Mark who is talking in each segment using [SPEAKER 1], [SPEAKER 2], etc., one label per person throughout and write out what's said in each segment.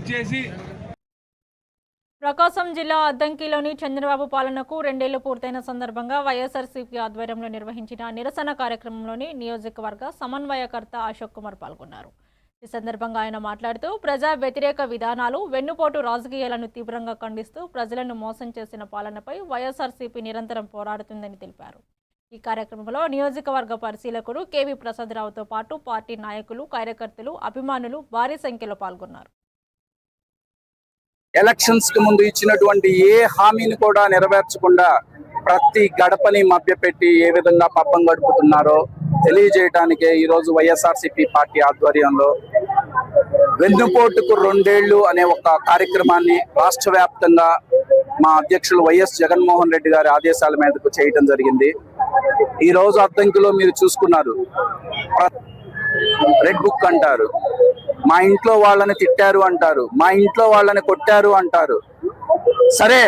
[SPEAKER 1] ఇచ్చేసి
[SPEAKER 2] ప్రకాశం జిల్లా అద్దంకిలోని చంద్రబాబు పాలనకు 2 ఏళ్లు పూర్తయిన సందర్భంగా వైఎస్ఆర్సీపీ ఆధ్వర్యంలో నిర్వహించిన నిరసన కార్యక్రమంలోని నియోజకవర్గ సమన్వయకర్త అశోక్ కుమార్ పాల్గొన్నారు. ఈ సందర్భంగా ఆయన మాట్లాడుతూ ప్రజా వ్యతిరేక విధానాలు, వెన్నుపోటు రాజకీయాలను తీవ్రంగా ఖండిస్తూ ప్రజలను మోసం చేసిన పాలనపై వైఎస్ఆర్సీపీ నిరంతరం పోరాడుతుందని తెలిపారు. ఈ కార్యక్రమంలో నియోజకవర్గ పరిశీలకుడు కేవీ ప్రసాదరావుతో పాటు పార్టీ నాయకులు, కార్యకర్తలు, అభిమానులు భారీ సంఖ్యలో పాల్గొన్నారు.
[SPEAKER 3] ఎలక్షన్స్ కి ముందు ఇచ్చినటువంటి ఏ హామీని కూడా నెరవేర్చకుండా ప్రతి గడపని మభ్యపెట్టి ఏ విధంగా పబ్బం గడుపుతున్నారో తెలియజేయడానికే ఈరోజు వైఎస్ఆర్సీపీ పార్టీ ఆధ్వర్యంలో వెన్నుపోటుకు 2 ఏళ్లు అనే ఒక కార్యక్రమాన్ని రాష్ట్ర వ్యాప్తంగా మా అధ్యక్షులు వైఎస్ జగన్మోహన్ రెడ్డి గారి ఆదేశాల మీదకు చేయడం జరిగింది. ఈ రోజు అద్దంకిలో మీరు చూసుకున్నారు, రెడ్ బుక్ అంటారు, మా ఇంట్లో వాళ్ళని తిట్టారు అంటారు, మా ఇంట్లో వాళ్ళని కొట్టారు అంటారు. సరే,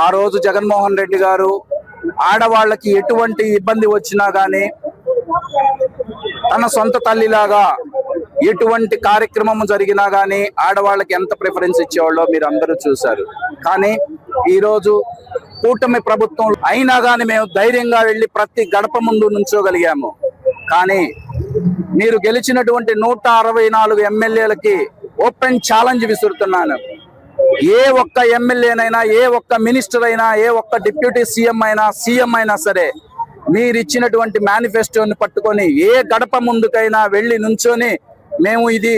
[SPEAKER 3] ఆ రోజు జగన్మోహన్ రెడ్డి గారు ఆడవాళ్ళకి ఎటువంటి ఇబ్బంది వచ్చినా కానీ తన సొంత తల్లిలాగా ఎటువంటి కార్యక్రమం జరిగినా కానీ ఆడవాళ్ళకి ఎంత ప్రిఫరెన్స్ ఇచ్చేవాళ్ళో మీరు అందరూ చూశారు. కానీ ఈరోజు కూటమి ప్రభుత్వం అయినా కానీ మేము ధైర్యంగా వెళ్ళి ప్రతి గడప ముందు నుంచోగలిగాము. కానీ మీరు గెలిచినటువంటి 164 ఎమ్మెల్యేలకి ఓపెన్ ఛాలెంజ్ విసురుతున్నాను. ఏ ఒక్క ఎమ్మెల్యేనైనా, ఏ ఒక్క మినిస్టర్ అయినా, ఏ ఒక్క డిప్యూటీ సీఎం అయినా సరే మీరు ఇచ్చినటువంటి మేనిఫెస్టోని పట్టుకొని ఏ గడప ముందుకైనా వెళ్ళి నుంచొని మేము ఇది